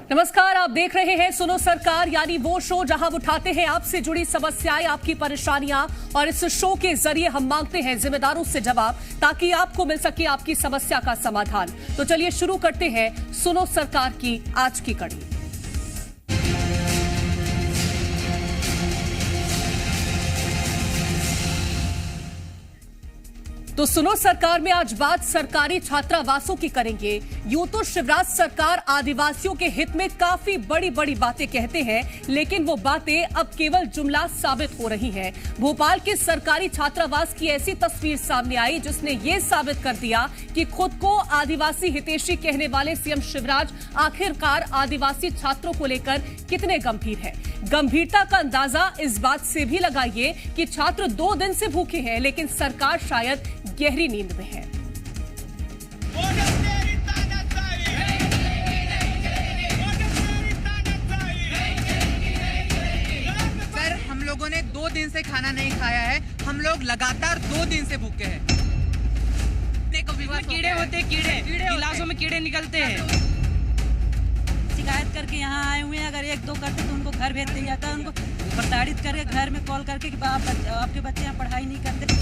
नमस्कार, आप देख रहे हैं सुनो सरकार, यानी वो शो जहां हम उठाते हैं आपसे जुड़ी समस्याएं, आपकी परेशानियां, और इस शो के जरिए हम मांगते हैं जिम्मेदारों से जवाब ताकि आपको मिल सके आपकी समस्या का समाधान। तो चलिए शुरू करते हैं सुनो सरकार की आज की कड़ी। तो सुनो सरकार में आज बात सरकारी छात्रावासों की करेंगे। यूं तो शिवराज सरकार आदिवासियों के हित में काफी बड़ी बड़ी बातें कहते हैं, लेकिन वो बातें अब केवल जुमला साबित हो रही हैं। भोपाल के सरकारी छात्रावास की ऐसी तस्वीर सामने आई जिसने ये साबित कर दिया कि खुद को आदिवासी हितैषी कहने वाले सीएम शिवराज आखिरकार आदिवासी छात्रों को लेकर कितने गंभीर हैं। गंभीरता का अंदाजा इस बात से भी लगाइए कि छात्र 2 दिन से भूखे हैं, लेकिन सरकार शायद गहरी नींद में है। सर, हम लोगों ने 2 दिन से खाना नहीं खाया है। हम लोग लगातार 2 दिन से भूखे हैं। कीड़े होते हैं, कीड़े गिलासों में कीड़े निकलते हैं। शिकायत करके यहाँ आए हुए हैं, अगर 1-2 करते तो उनको घर भेज दिया जाता है। उनको प्रताड़ित करके घर में कॉल करके कि आपके बच्चे यहाँ पढ़ाई नहीं करते।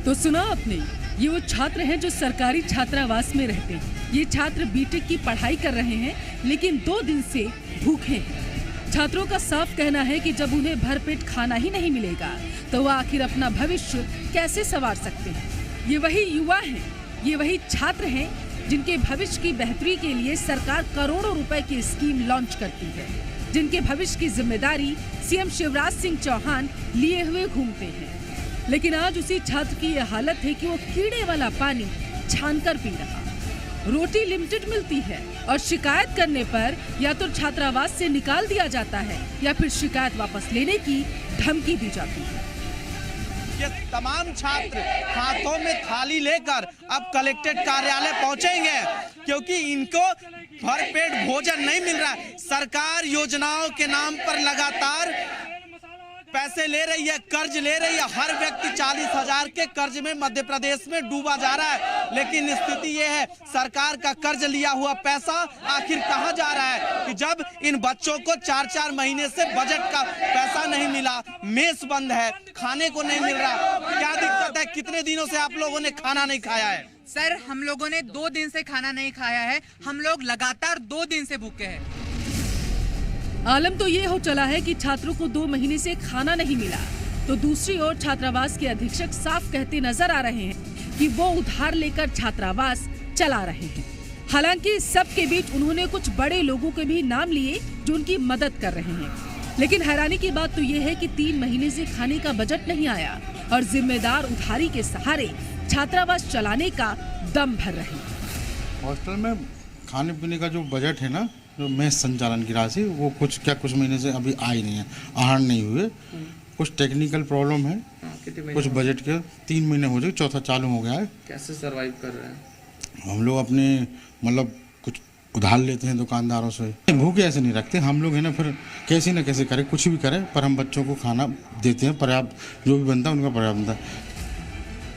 तो सुना आपने, ये वो छात्र हैं जो सरकारी छात्रावास में रहते हैं। ये छात्र बीटेक की पढ़ाई कर रहे हैं, लेकिन 2 दिन से भूखे हैं। छात्रों का साफ कहना है कि जब उन्हें भरपेट खाना ही नहीं मिलेगा तो वह आखिर अपना भविष्य कैसे संवार सकते हैं। ये वही युवा हैं, ये वही छात्र हैं जिनके भविष्य की बेहतरी के लिए सरकार करोड़ों रुपए की स्कीम लॉन्च करती है, जिनके भविष्य की जिम्मेदारी सीएम शिवराज सिंह चौहान लिए हुए घूमते हैं। लेकिन आज उसी छात्र की यह हालत है कि वो कीड़े वाला पानी छानकर पी रहा। रोटी लिमिटेड मिलती है और शिकायत करने पर या तो छात्रावास से निकाल दिया जाता है या फिर शिकायत वापस लेने की धमकी दी जाती है। ये तमाम छात्र हाथों में थाली लेकर अब कलेक्ट्रेट कार्यालय पहुंचेंगे, क्योंकि इनको भरपेट भोजन नहीं मिल रहा है। सरकार योजनाओं के नाम पर लगातार पैसे ले रही है, कर्ज ले रही है। हर व्यक्ति 40,000 के कर्ज में मध्य प्रदेश में डूबा जा रहा है। लेकिन स्थिति ये है, सरकार का कर्ज लिया हुआ पैसा आखिर कहां जा रहा है कि जब इन बच्चों को 4-4 महीने से बजट का पैसा नहीं मिला, मेस बंद है, खाने को नहीं मिल रहा। क्या दिक्कत है? कितने दिनों से आप लोगों ने खाना नहीं खाया है? सर, हम लोगों ने 2 दिन से खाना नहीं खाया है। हम लोग लगातार 2 दिन से भूखे हैं। आलम तो ये हो चला है कि छात्रों को 2 महीने से खाना नहीं मिला, तो दूसरी ओर छात्रावास के अधीक्षक साफ कहते नजर आ रहे हैं कि वो उधार लेकर छात्रावास चला रहे हैं। हालांकि इस सब के बीच उन्होंने कुछ बड़े लोगों के भी नाम लिए जो उनकी मदद कर रहे हैं। लेकिन हैरानी की बात तो ये है कि 3 महीने से खाने का बजट नहीं आया और जिम्मेदार उधारी के सहारे छात्रावास चलाने का दम भर रहे हैं। हॉस्टल में खाने पीने का जो बजट है ना, जो मेस संचालन की राशि, वो कुछ महीने से अभी आई नहीं है, आहरण नहीं हुए। कुछ टेक्निकल प्रॉब्लम है, कुछ बजट के 3 महीने हो गए, चौथा चालू हो गया है। कैसे सरवाइव कर रहे हैं? हम लोग अपने मतलब कुछ उधार लेते हैं दुकानदारों से। भूखे ऐसे नहीं रखते हम लोग, है ना। फिर कैसे न कैसे करें, कुछ भी करें, पर हम बच्चों को खाना देते हैं पर्याप्त, जो भी बनता है उनका पर्याप्त बनता है।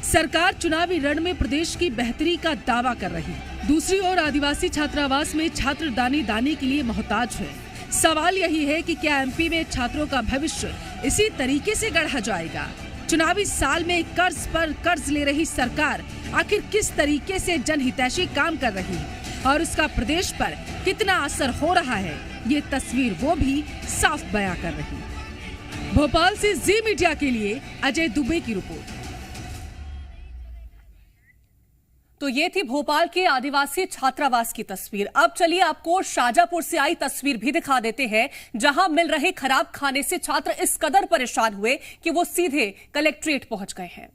सरकार चुनावी रण में प्रदेश की बेहतरी का दावा कर रही है, दूसरी ओर आदिवासी छात्रावास में छात्र दाने के लिए मोहताज है। सवाल यही है कि क्या एमपी में छात्रों का भविष्य इसी तरीके से गढ़ा जाएगा? चुनावी साल में कर्ज पर कर्ज ले रही सरकार आखिर किस तरीके से जनहितैषी काम कर रही है और उसका प्रदेश पर कितना असर हो रहा है, ये तस्वीर वो भी साफ बयां कर रही है। भोपाल से जी मीडिया के लिए अजय दुबे की रिपोर्ट। तो ये थी भोपाल के आदिवासी छात्रावास की तस्वीर। अब चलिए आपको शाजापुर से आई तस्वीर भी दिखा देते हैं, जहां मिल रहे खराब खाने से छात्र इस कदर परेशान हुए कि वो सीधे कलेक्ट्रेट पहुंच गए हैं।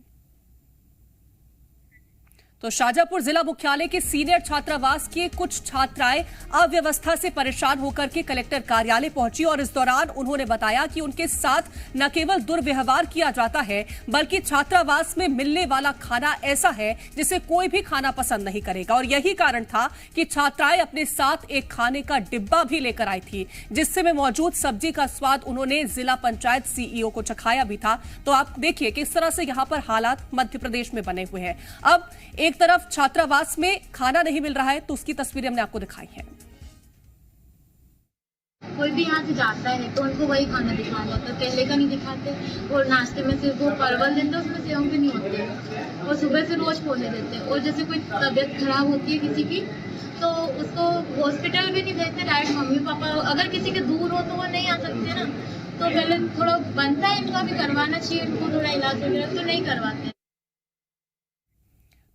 तो शाजापुर जिला मुख्यालय के सीनियर छात्रावास की कुछ छात्राएं अव्यवस्था से परेशान होकर के कलेक्टर कार्यालय पहुंची और इस दौरान उन्होंने बताया कि उनके साथ न केवल दुर्व्यवहार किया जाता है, बल्कि छात्रावास में मिलने वाला खाना ऐसा है जिसे कोई भी खाना पसंद नहीं करेगा। और यही कारण था कि छात्राएं अपने साथ एक खाने का डिब्बा भी लेकर आई थी, जिससे में मौजूद सब्जी का स्वाद उन्होंने जिला पंचायत सीईओ को चखाया भी था। तो आप देखिए किस तरह से यहां पर हालात मध्य प्रदेश में बने हुए हैं। अब एक तरफ छात्रावास में खाना नहीं मिल रहा है, तो उसकी तस्वीरें हमने आपको दिखाई हैं। कोई भी यहाँ से जाता है तो उनको वही खाना दिखाया जाता है, केले का नहीं दिखाते। और नाश्ते में सिर्फ वो परवल देते हैं, उसमें सेव भी नहीं होते। और सुबह से रोज पोहे देते हैं। और जैसे कोई तबीयत खराब होती है किसी की तो उसको हॉस्पिटल भी नहीं देते, डायरेक्ट मम्मी पापा, अगर किसी के दूर हो तो वो नहीं आ सकते ना, तो पहले थोड़ा बनता है इनका भी करवाना चाहिए, इनको थोड़ा इलाज वगैरह, तो नहीं करवाते।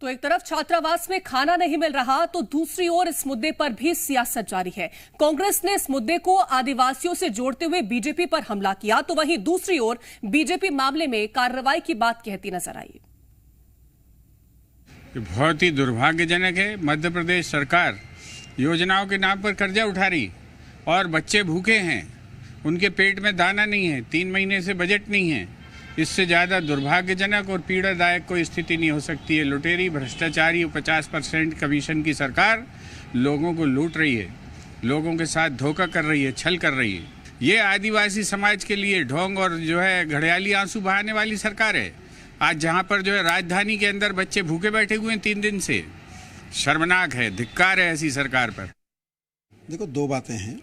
तो एक तरफ छात्रावास में खाना नहीं मिल रहा तो दूसरी ओर इस मुद्दे पर भी सियासत जारी है। कांग्रेस ने इस मुद्दे को आदिवासियों से जोड़ते हुए बीजेपी पर हमला किया, तो वहीं दूसरी ओर बीजेपी मामले में कार्रवाई की बात कहती नजर आई। बहुत ही दुर्भाग्यजनक है। मध्य प्रदेश सरकार योजनाओं के नाम पर कर्जा उठा रही और बच्चे भूखे हैं, उनके पेट में दाना नहीं है, 3 महीने से बजट नहीं है। इससे ज़्यादा दुर्भाग्यजनक और पीड़ादायक कोई स्थिति नहीं हो सकती है। लुटेरी, भ्रष्टाचारी, 50% कमीशन की सरकार लोगों को लूट रही है, लोगों के साथ धोखा कर रही है, छल कर रही है। ये आदिवासी समाज के लिए ढोंग और जो है घड़ियाली आंसू बहाने वाली सरकार है। आज जहाँ पर जो है राजधानी के अंदर बच्चे भूखे बैठे हुए हैं 3 दिन से, शर्मनाक है, धिक्कार है ऐसी सरकार पर। देखो, 2 बातें हैं।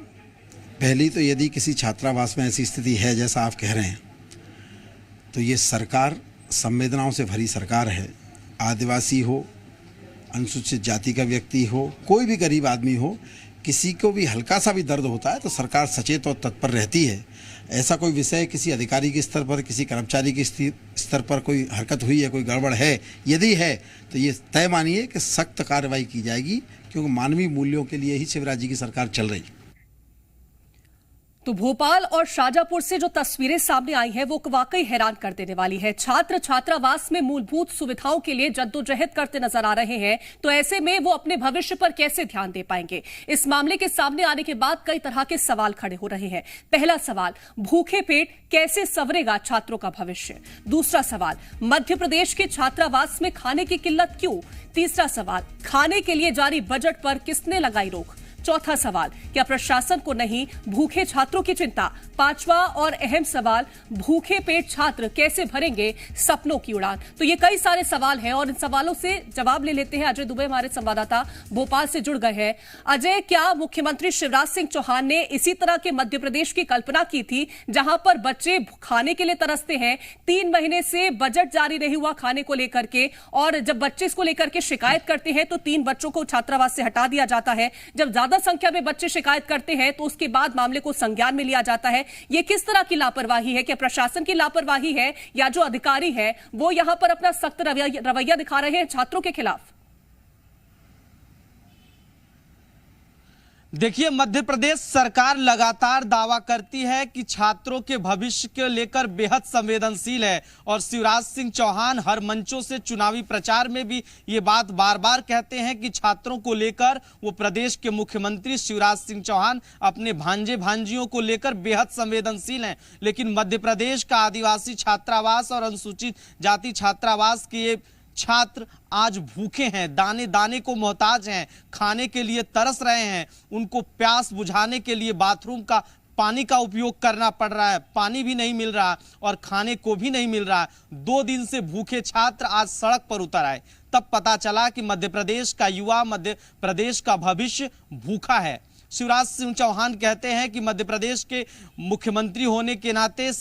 पहली तो यदि किसी छात्रावास में ऐसी स्थिति है जैसा आप कह रहे हैं, तो ये सरकार संवेदनाओं से भरी सरकार है। आदिवासी हो, अनुसूचित जाति का व्यक्ति हो, कोई भी गरीब आदमी हो, किसी को भी हल्का सा भी दर्द होता है तो सरकार सचेत और तत्पर रहती है। ऐसा कोई विषय किसी अधिकारी के स्तर पर, किसी कर्मचारी के स्तर पर कोई हरकत हुई है, कोई गड़बड़ है, यदि है तो ये तय मानिए कि सख्त कार्रवाई की जाएगी, क्योंकि मानवीय मूल्यों के लिए ही शिवराज जी की सरकार चल रही है। तो भोपाल और शाजापुर से जो तस्वीरें सामने आई हैं वो वाकई हैरान कर देने वाली है। छात्र छात्रावास में मूलभूत सुविधाओं के लिए जद्दोजहद करते नजर आ रहे हैं, तो ऐसे में वो अपने भविष्य पर कैसे ध्यान दे पाएंगे। इस मामले के सामने आने के बाद कई तरह के सवाल खड़े हो रहे हैं। पहला सवाल, भूखे पेट कैसे संवरेगा छात्रों का भविष्य। दूसरा सवाल, मध्य प्रदेश के छात्रावास में खाने की किल्लत क्यों। तीसरा सवाल, खाने के लिए जारी बजट पर किसने लगाई रोक। चौथा सवाल, क्या प्रशासन को नहीं भूखे छात्रों की चिंता। पांचवा और अहम सवाल, भूखे पेट छात्र कैसे भरेंगे सपनों की उड़ान। तो ये कई सारे सवाल हैं और इन सवालों से जवाब ले लेते हैं। अजय दुबे हमारे संवाददाता भोपाल से जुड़ गए हैं। अजय, क्या मुख्यमंत्री शिवराज सिंह चौहान ने इसी तरह के मध्य प्रदेश की कल्पना की थी जहां पर बच्चे खाने के लिए तरसते हैं, 3 महीने से बजट जारी नहीं हुआ खाने को लेकर के, और जब बच्चे इसको लेकर के शिकायत करते हैं तो 3 बच्चों को छात्रावास से हटा दिया जाता है। जब ज्यादा संख्या में बच्चे शिकायत करते हैं तो उसके बाद मामले को संज्ञान में लिया जाता है। यह किस तरह की लापरवाही है? क्या प्रशासन की लापरवाही है या जो अधिकारी है वो यहां पर अपना सख्त रवैया दिखा रहे हैं छात्रों के खिलाफ? देखिए, मध्य प्रदेश सरकार लगातार दावा करती है कि छात्रों के भविष्य को लेकर बेहद संवेदनशील है, और शिवराज सिंह चौहान हर मंचों से चुनावी प्रचार में भी ये बात बार बार कहते हैं कि छात्रों को लेकर वो प्रदेश के मुख्यमंत्री शिवराज सिंह चौहान अपने भांजे भांजियों को लेकर बेहद संवेदनशील हैं। लेकिन मध्य प्रदेश का आदिवासी छात्रावास और अनुसूचित जाति छात्रावास के ये छात्र आज भूखे हैं, दाने दाने को मोहताज हैं, खाने के लिए तरस रहे हैं। उनको प्यास बुझाने के लिए बाथरूम का पानी का उपयोग करना पड़ रहा है, पानी भी नहीं मिल रहा और खाने को भी नहीं मिल रहा। 2 दिन से भूखे छात्र आज सड़क पर उतर आए, तब पता चला कि मध्य प्रदेश का युवा, मध्य प्रदेश का भविष्य भूखा है। शिवराज सिंह चौहान कहते हैं कि मध्य प्रदेश के मुख्यमंत्री होने के नाते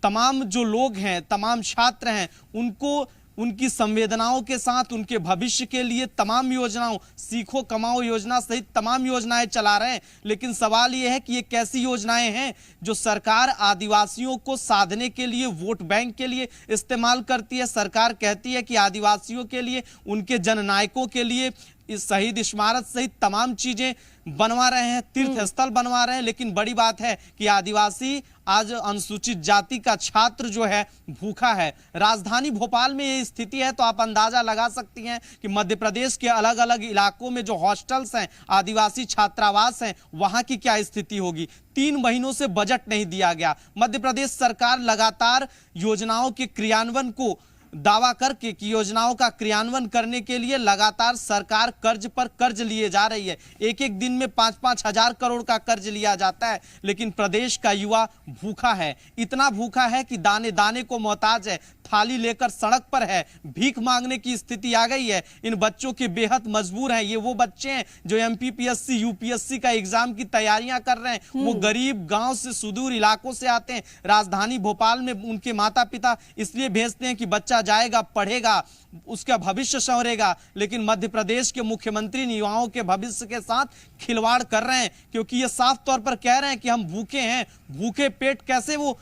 तमाम जो लोग हैं, तमाम छात्र हैं, उनको उनकी संवेदनाओं के साथ उनके भविष्य के लिए तमाम योजनाओं, सीखो कमाओ योजना सहित तमाम योजनाएं चला रहे हैं। लेकिन सवाल यह है कि ये कैसी योजनाएं हैं जो सरकार आदिवासियों को साधने के लिए, वोट बैंक के लिए इस्तेमाल करती है। सरकार कहती है कि आदिवासियों के लिए, उनके जननायकों के लिए इस शहीद स्मारक सहित तमाम चीजें बनवा रहे हैं, तीर्थ स्थल बनवा रहे हैं। लेकिन बड़ी बात है कि आदिवासी, आज अनुसूचित जाति का छात्र जो है भूखा है। राजधानी भोपाल में ये स्थिति है तो आप अंदाजा लगा सकती हैं कि मध्य प्रदेश के अलग अलग इलाकों में जो हॉस्टल्स हैं, आदिवासी छात्रावास हैं, वहां की क्या स्थिति होगी। 3 महीनों से बजट नहीं दिया गया। मध्य प्रदेश सरकार लगातार योजनाओं के क्रियान्वयन को दावा करके कि योजनाओं का क्रियान्वयन करने के लिए लगातार सरकार कर्ज पर कर्ज लिए जा रही है। एक दिन में 5-5 हजार करोड़ का कर्ज लिया जाता है। लेकिन प्रदेश का युवा भूखा है, इतना भूखा है कि दाने दाने को मोहताज है, थाली लेकर सड़क पर है, भीख मांगने की स्थिति आ गई है। इन बच्चों के बेहद मजबूर हैं। ये वो बच्चे हैं जो एमपीपीएससी यूपीएससी का एग्जाम की तैयारियां कर रहे हैं। वो गरीब गांव से सुदूर इलाकों से आते हैं। राजधानी भोपाल में उनके माता पिता इसलिए भेजते हैं कि बच्चा जाएगा, पढ़ेगा, उसका भविष्य संवरेगा। लेकिन मध्य प्रदेश के मुख्यमंत्री युवाओं के भविष्य के साथ खिलवाड़ कर रहे हैं, क्योंकि ये साफ तौर पर कह रहे हैं कि हम भूखे हैं, भूखे पेट कैसे वो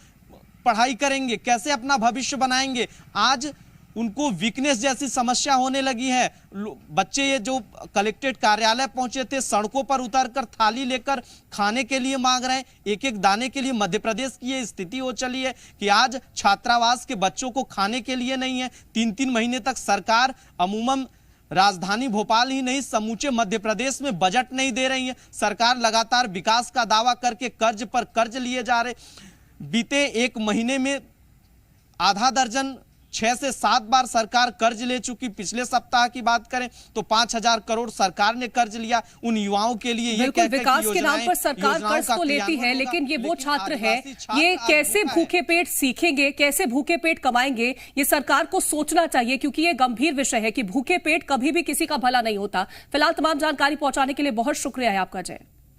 पढ़ाई करेंगे, कैसे अपना भविष्य बनाएंगे। आज उनको वीकनेस जैसी समस्या होने लगी है। बच्चे ये जो कलेक्ट्रेट कार्यालय पहुंचे थे, सड़कों पर उतरकर थाली लेकर खाने के लिए मांग रहे हैं, एक एक दाने के लिए। मध्य प्रदेश की ये स्थिति हो चली है कि आज छात्रावास के बच्चों को खाने के लिए नहीं है। 3-3 महीने तक सरकार अमूमन राजधानी भोपाल ही नहीं, समूचे मध्य प्रदेश में बजट नहीं दे रही है। सरकार लगातार विकास का दावा करके कर्ज पर कर्ज लिए जा रहे। बीते 1 महीने में आधा दर्जन 6 से 7 बार सरकार कर्ज ले चुकी। पिछले सप्ताह की बात करें तो 5,000 करोड़ सरकार ने कर्ज लिया उन युवाओं के लिए। ये विकास के नाम पर सरकार कर्ज तो लेती है, लेकिन ये वो छात्र है, ये कैसे भूखे पेट सीखेंगे, कैसे भूखे पेट कमाएंगे, ये सरकार को सोचना चाहिए, क्योंकि ये गंभीर विषय है कि भूखे पेट कभी भी किसी का भला नहीं होता। फिलहाल तमाम जानकारी पहुंचाने के लिए बहुत शुक्रिया है आपका। जय।